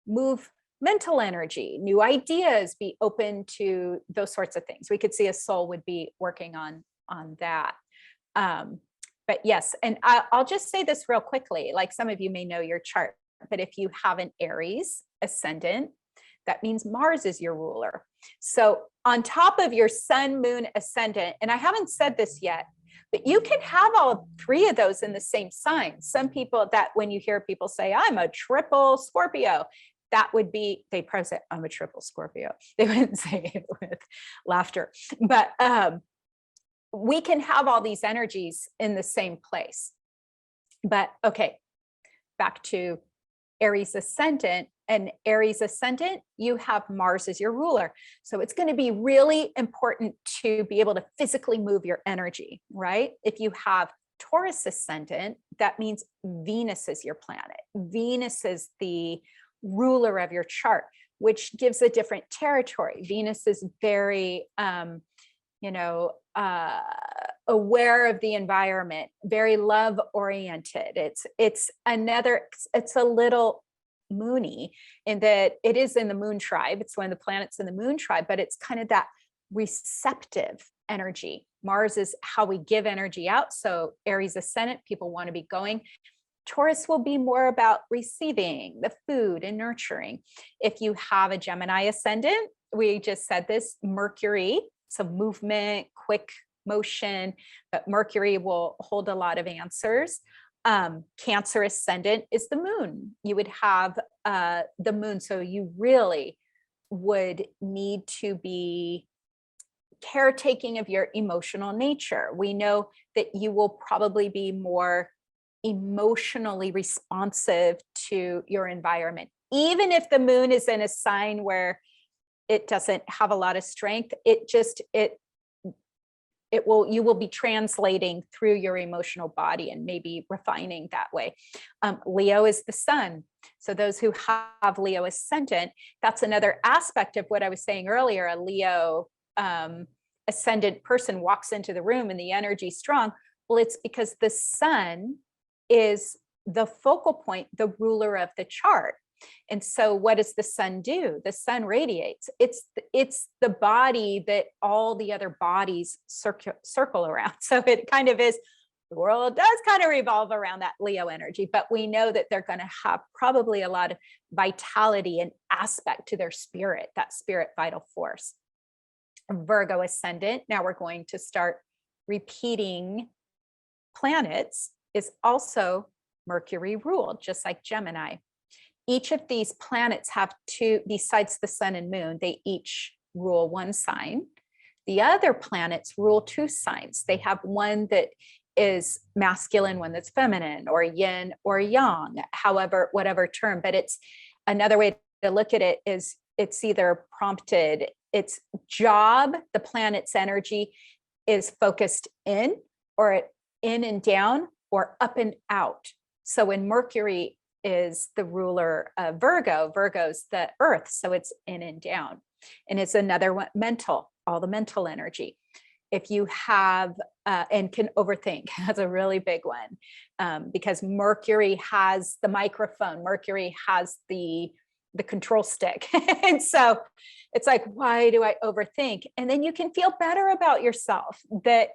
move mental energy, new ideas, be open to those sorts of things. We could see a soul would be working on that. But yes, and I'll just say this real quickly, like some of you may know your chart, but if you have an Aries ascendant, that means Mars is your ruler. So on top of your sun, moon, ascendant, and I haven't said this yet, but you can have all three of those in the same sign. Some people, that when you hear people say, I'm a triple Scorpio, that would be, they probably say, I'm a triple Scorpio. They wouldn't say it with laughter. But we can have all these energies in the same place. But okay, back to Aries ascendant. And Aries ascendant, you have Mars as your ruler. So it's going to be really important to be able to physically move your energy, right? If you have Taurus ascendant, that means Venus is your planet. Venus is the ruler of your chart, which gives a different territory. Venus is very, aware of the environment, very love oriented. It's a little moony in that it is in the moon tribe. It's one of the planets in the moon tribe, but it's kind of that receptive energy. Mars is how we give energy out. So Aries ascendant, people want to be going. Taurus will be more about receiving the food and nurturing. If you have a Gemini ascendant, we just said this, Mercury, so movement, quick motion, but Mercury will hold a lot of answers. Cancer ascendant is the moon. You would have the moon. So you really would need to be caretaking of your emotional nature. We know that you will probably be more emotionally responsive to your environment. Even if the moon is in a sign where it doesn't have a lot of strength, you will be translating through your emotional body and maybe refining that way. Leo is the sun. So those who have Leo ascendant, that's another aspect of what I was saying earlier. A Leo ascendant person walks into the room and the energy is strong. Well, it's because the sun is the focal point, the ruler of the chart. And so what does the sun do? The sun radiates. It's the body that all the other bodies circle around. So it kind of is, the world does kind of revolve around that Leo energy, but we know that they're going to have probably a lot of vitality and aspect to their spirit, that spirit vital force. Virgo ascendant, now we're going to start repeating planets, is also Mercury ruled, just like Gemini. Each of these planets have two, besides the sun and moon, they each rule one sign. The other planets rule two signs. They have one that is masculine, one that's feminine, or yin or yang, however, whatever term. But it's another way to look at it is it's either prompted, its job, the planet's energy is focused in, or in and down, or up and out. So when Mercury is the ruler of Virgo, Virgo's the earth, so it's in and down. And it's another one, mental, all the mental energy. If you have, and can overthink, that's a really big one, because Mercury has the microphone, Mercury has the control stick. And so it's like, why do I overthink? And then you can feel better about yourself that,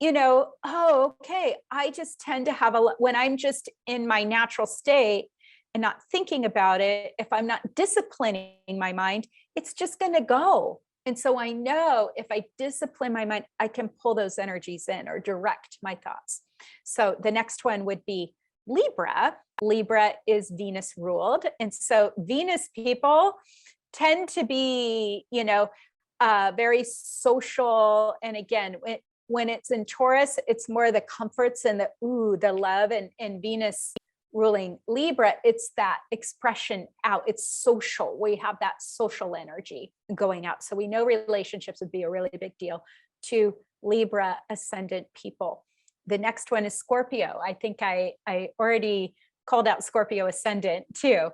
oh, okay, I just tend to have when I'm just in my natural state and not thinking about it, if I'm not disciplining my mind, it's just going to go. And so I know if I discipline my mind, I can pull those energies in or direct my thoughts. So the next one would be Libra. Libra is Venus ruled. And so Venus people tend to be, very social. And again, when it's in Taurus, it's more the comforts and the love, and Venus ruling Libra, it's that expression out. It's social. We have that social energy going out. So we know relationships would be a really big deal to Libra ascendant people. The next one is Scorpio. I think I already called out Scorpio ascendant too.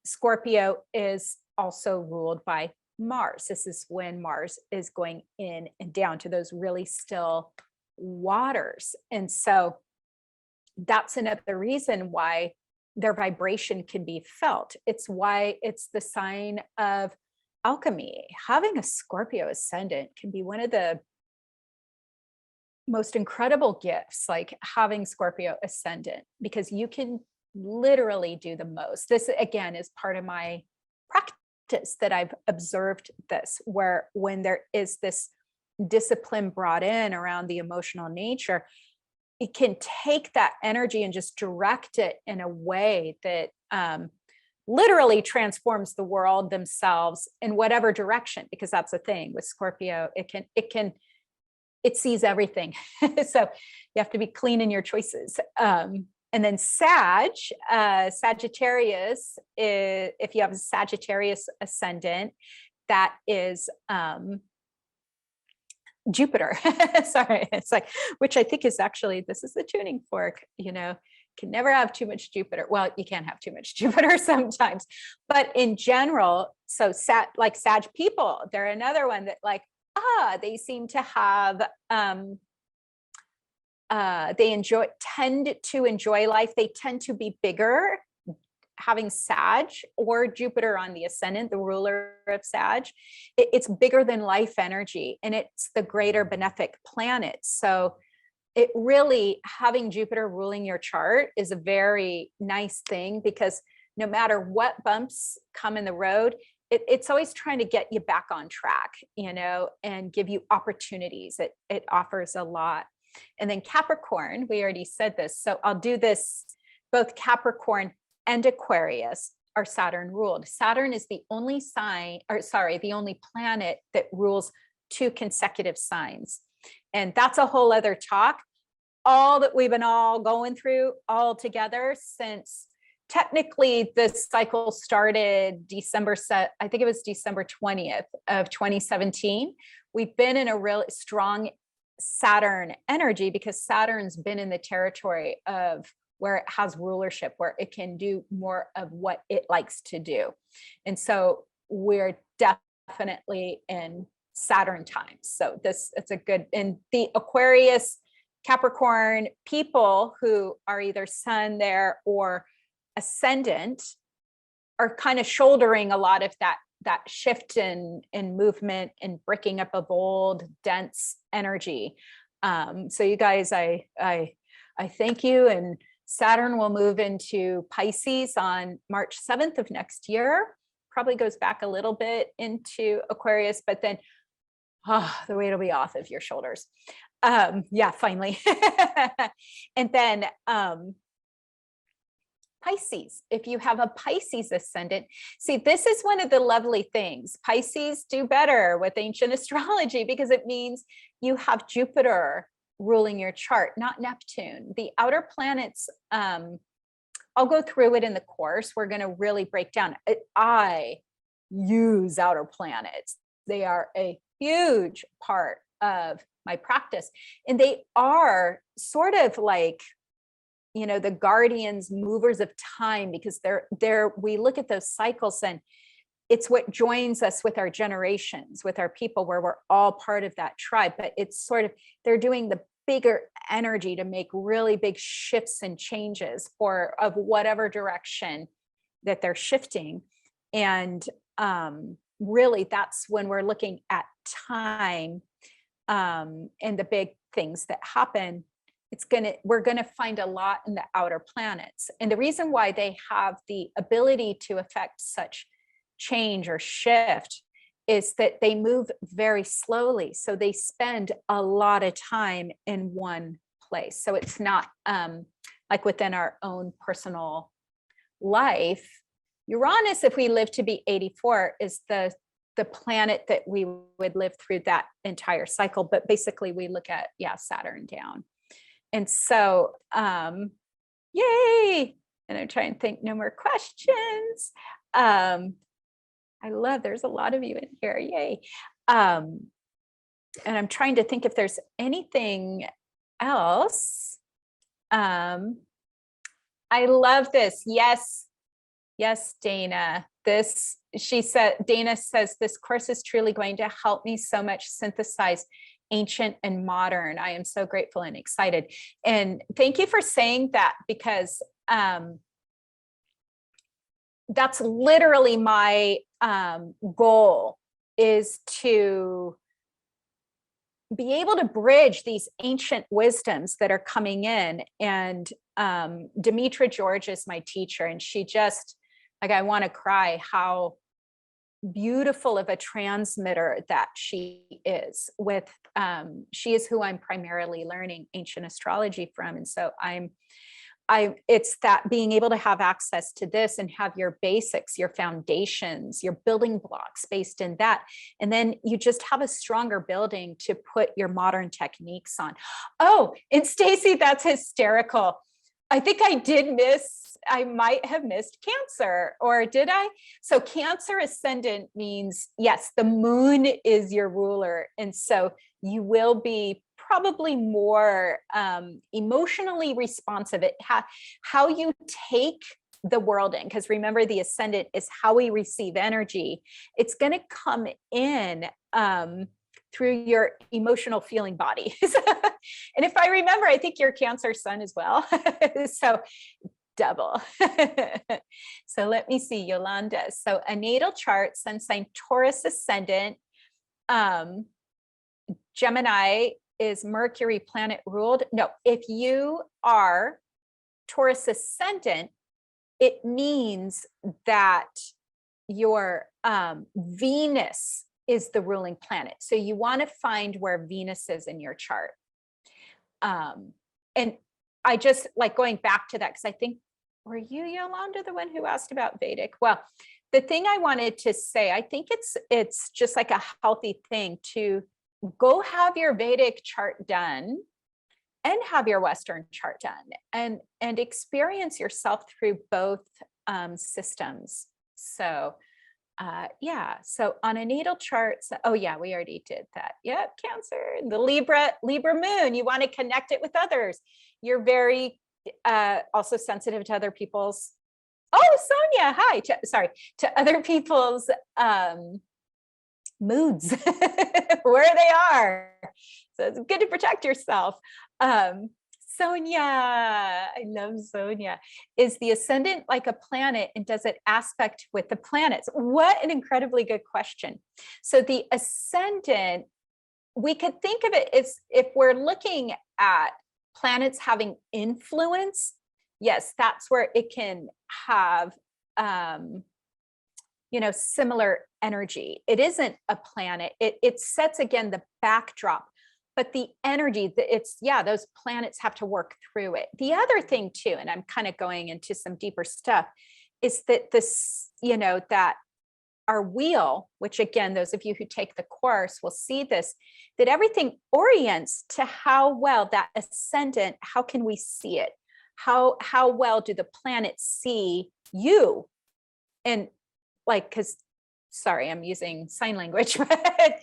Scorpio is also ruled by Mars. This is when Mars is going in and down to those really still waters. And so that's another reason why their vibration can be felt. It's why it's the sign of alchemy. Having a Scorpio ascendant can be one of the most incredible gifts, like having Scorpio ascendant, because you can literally do the most. This again is part of my practice practice that I've observed this, where when there is this discipline brought in around the emotional nature, it can take that energy and just direct it in a way that literally transforms the world, themselves, in whatever direction, because that's the thing with Scorpio, it sees everything. So you have to be clean in your choices. And then Sagittarius, if you have a Sagittarius ascendant, that is Jupiter. Sorry, it's like, which I think is actually, this is the tuning fork, you know, can never have too much Jupiter. Well, you can have too much Jupiter sometimes, but in general, so like Sag people, they're another one that like, they seem to have, they tend to enjoy life. They tend to be bigger, having Sag or Jupiter on the ascendant, the ruler of Sag. It's bigger than life energy, and it's the greater benefic planet. So it really, having Jupiter ruling your chart is a very nice thing, because no matter what bumps come in the road, it's always trying to get you back on track, you know, and give you opportunities. It offers a lot. And then Capricorn, we already said this, so I'll do this. Both Capricorn and Aquarius are Saturn ruled. Saturn is the only the only planet that rules 2 consecutive signs. And that's a whole other talk. All that we've been all going through all together since technically this cycle started I think it was December 20th of 2017. We've been in a real strong Saturn energy, because Saturn's been in the territory of where it has rulership, where it can do more of what it likes to do. And so we're definitely in Saturn times. So it's a good, and the Aquarius Capricorn people who are either sun there or ascendant are kind of shouldering a lot of that shift in movement and breaking up of old dense energy. So you guys, I thank you. And Saturn will move into Pisces on March 7th of next year. Probably goes back a little bit into Aquarius, but then the weight will be off of your shoulders. Yeah, finally. And then Pisces, if you have a Pisces ascendant, see, this is one of the lovely things. Pisces do better with ancient astrology, because it means you have Jupiter ruling your chart, not Neptune. The outer planets, I'll go through it in the course. We're going to really break down. I use outer planets. They are a huge part of my practice. And they are sort of like, you know, the guardians, movers of time, because we look at those cycles, and it's what joins us with our generations, with our people, where we're all part of that tribe. But it's sort of, they're doing the bigger energy to make really big shifts and changes of whatever direction that they're shifting. And really, that's when we're looking at time and the big things that happen. We're gonna find a lot in the outer planets. And the reason why they have the ability to affect such change or shift is that they move very slowly. So they spend a lot of time in one place. So it's not like within our own personal life. Uranus, if we live to be 84, is the planet that we would live through that entire cycle. But basically we look at, Saturn down. And so, yay. And I'm trying to think, no more questions. I love, there's a lot of you in here, yay. And I'm trying to think if there's anything else. I love this. Yes, Dana. Dana says, this course is truly going to help me so much synthesize ancient and modern. I am so grateful and excited. And thank you for saying that, because that's literally my goal, is to be able to bridge these ancient wisdoms that are coming in. And Demetra George is my teacher, and she just, like, I want to cry how beautiful of a transmitter that she is with, she is who I'm primarily learning ancient astrology from. And so it's that being able to have access to this and have your basics, your foundations, your building blocks based in that. And then you just have a stronger building to put your modern techniques on. Oh, and Stacy, that's hysterical. I think I might have missed Cancer, or did I? So Cancer ascendant means, yes, the moon is your ruler. And so you will be probably more emotionally responsive. How you take the world in, because remember, the ascendant is how we receive energy. It's going to come in through your emotional feeling body. And if I remember, I think you're Cancer sun as well. So double. So let me see, Yolanda. So a natal chart, sun sign Taurus ascendant, Gemini is Mercury planet ruled. No, if you are Taurus ascendant, it means that your Venus is the ruling planet. So you want to find where Venus is in your chart. And I just like going back to that, because I think, were you, Yolanda, the one who asked about Vedic? Well, the thing I wanted to say, I think it's just like a healthy thing to go have your Vedic chart done and have your Western chart done, and experience yourself through both systems. So yeah, so on a natal chart, oh yeah, we already did that. Yep, Cancer, the Libra moon, you want to connect it with others. You're very also sensitive to other people's, oh, Sonia, hi, to other people's moods, where they are. So it's good to protect yourself. Sonia, I love Sonia. Is the ascendant like a planet, and does it aspect with the planets? What an incredibly good question. So the ascendant, we could think of it as, if we're looking at planets having influence, yes, that's where it can have similar energy. It isn't a planet. It sets, again, the backdrop, but the energy, those planets have to work through it. The other thing too, and I'm kind of going into some deeper stuff, is that that our wheel, which again, those of you who take the course will see this, that everything orients to how well that ascendant, how can we see it? How well do the planets see you? And like, sorry, I'm using sign language, but,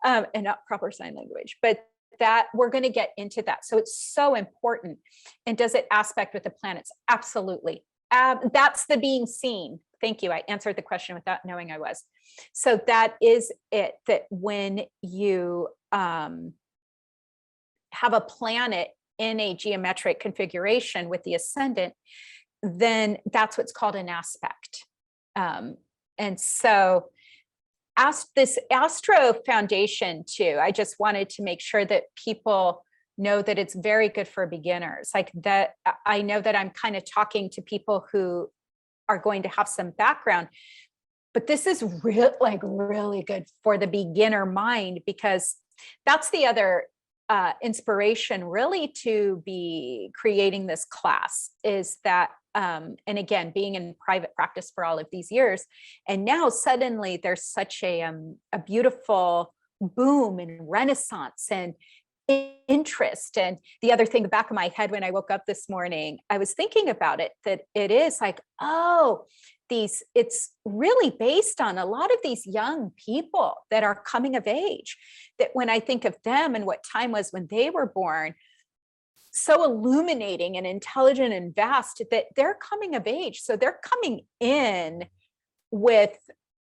and not proper sign language, but that we're going to get into that. So it's so important. And does it aspect with the planets? Absolutely. That's the being seen. Thank you. I answered the question without knowing I was. So that is it, that when you have a planet in a geometric configuration with the ascendant, then that's what's called an aspect. And so this Astro Foundation too, I just wanted to make sure that people know that it's very good for beginners. Like that, I know that I'm kind of talking to people who are going to have some background, but this is really good for the beginner mind, because that's the other inspiration really to be creating this class, is that and again, being in private practice for all of these years, and now suddenly there's such a beautiful boom and renaissance and interest. And the other thing, the back of my head, when I woke up this morning, I was thinking about it, that it is like, oh, it's really based on a lot of these young people that are coming of age, that when I think of them and what time was when they were born, so illuminating and intelligent and vast, that they're coming of age. So they're coming in with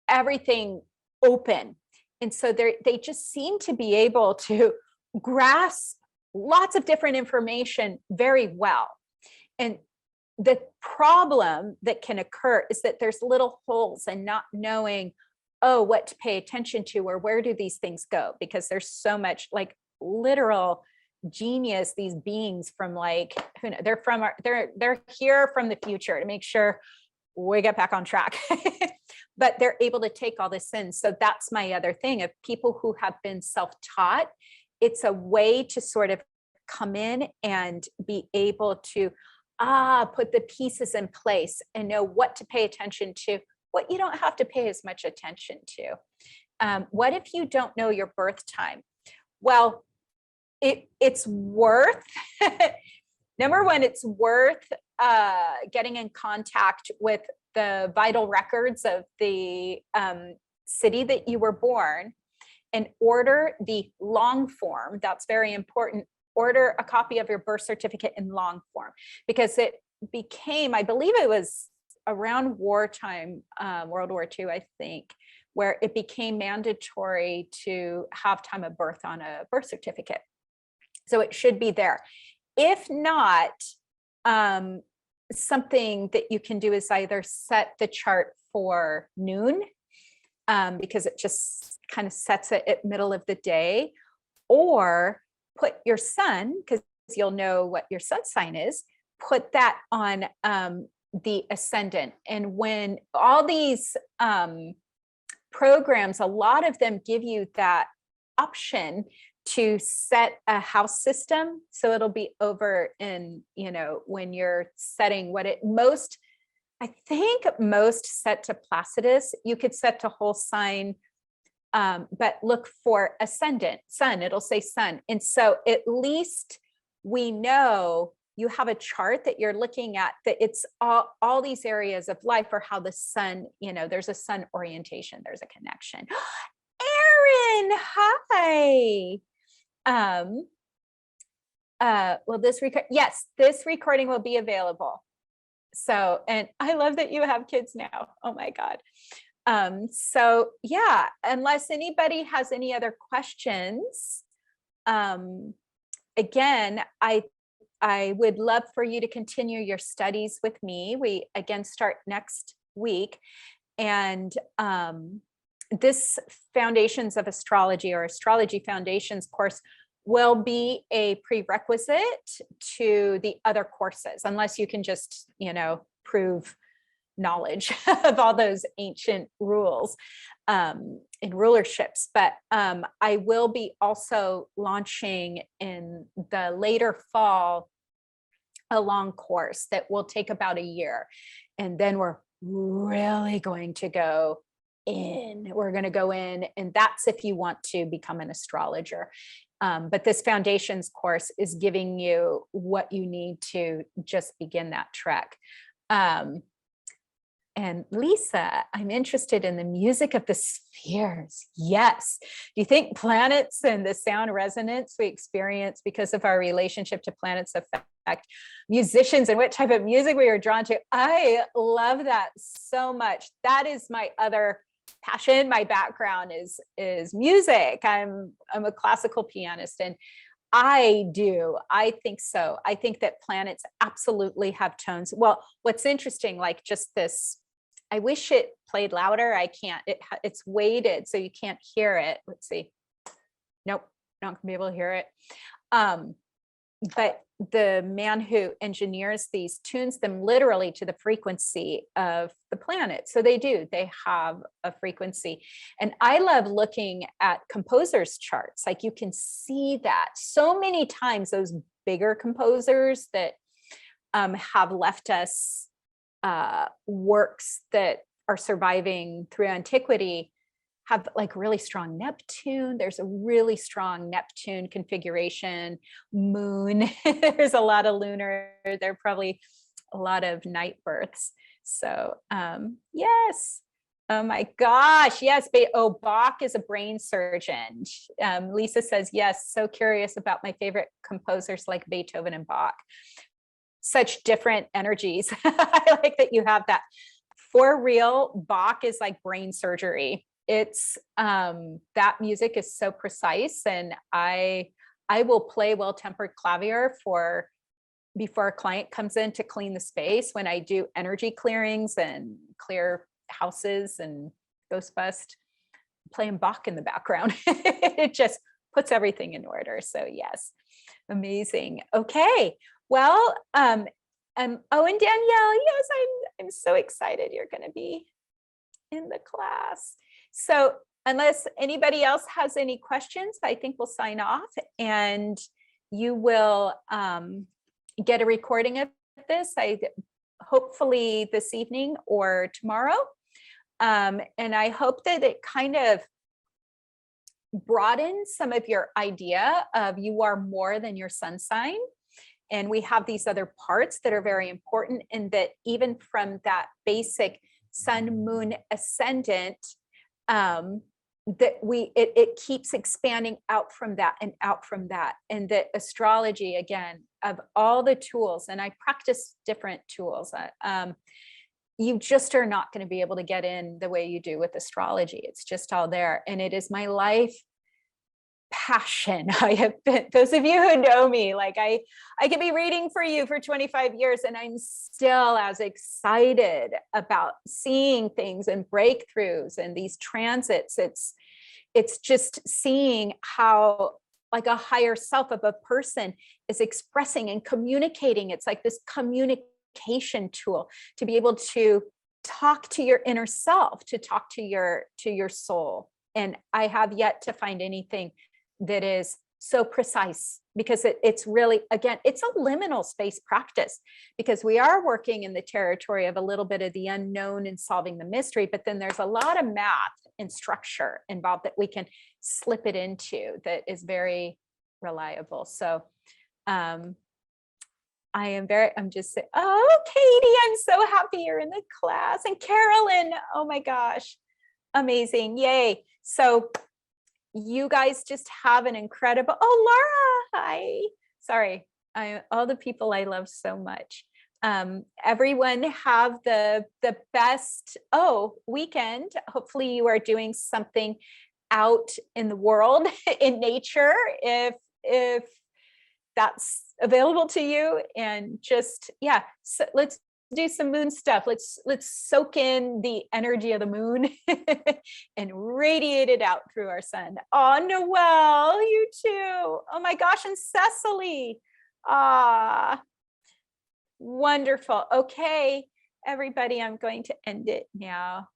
everything open. And so they just seem to be able to grasp lots of different information very well. And the problem that can occur is that there's little holes and not knowing, oh, what to pay attention to, or where do these things go? Because there's so much like literal genius, these beings from like, they're here from the future to make sure we get back on track. But they're able to take all this in. So that's my other thing of people who have been self-taught. It's a way to sort of come in and be able to put the pieces in place and know what to pay attention to, what you don't have to pay as much attention to. What if you don't know your birth time? Well, it's worth, number one, it's worth getting in contact with the vital records of the city that you were born and order the long form. That's very important. Order a copy of your birth certificate in long form, because it became, I believe it was around wartime, World War II, I think, where it became mandatory to have time of birth on a birth certificate. So it should be there. If not, something that you can do is either set the chart for noon, because it just kind of sets it at middle of the day, or put your sun, because you'll know what your sun sign is, put that on the ascendant. And when all these programs, a lot of them give you that option to set a house system. So it'll be over in, when you're setting what it most, I think most set to Placidus. You could set to whole sign, but look for ascendant, sun, it'll say sun. And so at least we know you have a chart that you're looking at, that it's all these areas of life, or how the sun, there's a sun orientation, there's a connection. Erin, hi. Will this yes, this recording will be available. So, and I love that you have kids now. Oh my God. So yeah, unless anybody has any other questions, again, I would love for you to continue your studies with me. We again start next week, and this Foundations of Astrology, or Astrology Foundations course, will be a prerequisite to the other courses, unless you can just, prove knowledge of all those ancient rules and rulerships. But I will be also launching in the later fall a long course that will take about a year. And then we're really going to go in. We're going to go in, and that's if you want to become an astrologer. But this foundations course is giving you what you need to just begin that trek. And Lisa, I'm interested in the music of the spheres. Yes. Do you think planets and the sound resonance we experience because of our relationship to planets affect musicians and what type of music we are drawn to? I love that so much. That is my other passion. My background is music. I'm a classical pianist, and I think so. I think that planets absolutely have tones. Well, what's interesting, like just this, I wish it played louder. I can't, it's weighted, so you can't hear it. Let's see. Nope, not gonna be able to hear it. But the man who engineers these tunes them literally to the frequency of the planet. So they have a frequency. And I love looking at composers' charts. Like you can see that so many times, those bigger composers that have left us works that are surviving through antiquity have like really strong Neptune. There's a really strong Neptune configuration. Moon, there's a lot of lunar, there are probably a lot of night births. So yes. Oh my gosh, yes. Bach is a brain surgeon. Lisa says, yes, so curious about my favorite composers like Beethoven and Bach. Such different energies. I like that you have that. For real, Bach is like brain surgery. It's that music is so precise, and I will play well-tempered clavier before a client comes in to clean the space, when I do energy clearings and clear houses and ghost bust, playing Bach in the background. It just puts everything in order. So yes, amazing. Okay, well, Oh, and Danielle, yes, I'm so excited you're going to be in the class. So unless anybody else has any questions, I think we'll sign off, and you will get a recording of this, hopefully this evening or tomorrow. And I hope that it kind of broadens some of your idea of you are more than your sun sign. And we have these other parts that are very important, and that even from that basic sun, moon, ascendant, that it keeps expanding out from that and out from that. And that astrology, again, of all the tools, and I practice different tools, you just are not going to be able to get in the way you do with astrology. It's just all there. And it is my life passion. I have been, those of you who know me, like I could be reading for you for 25 years and I'm still as excited about seeing things and breakthroughs and these transits. It's just seeing how like a higher self of a person is expressing and communicating. It's like this communication tool to be able to talk to your inner self, to talk to your soul. And I have yet to find anything that is so precise, because it's really, again, it's a liminal space practice, because we are working in the territory of a little bit of the unknown and solving the mystery, but then there's a lot of math and structure involved that we can slip it into that is very reliable. So I'm just saying, oh, Katie, I'm so happy you're in the class. And Carolyn, oh my gosh, amazing, yay. So you guys just have an incredible, oh, Laura, hi. Sorry, all the people I love so much. Everyone have the best, weekend. Hopefully you are doing something out in the world, in nature, if that's available to you, and just, yeah, so let's do some moon stuff. Let's soak in the energy of the moon and radiate it out through our sun. Oh, Noelle, you too. Oh my gosh, and Cecily. Wonderful. Okay, everybody, I'm going to end it now.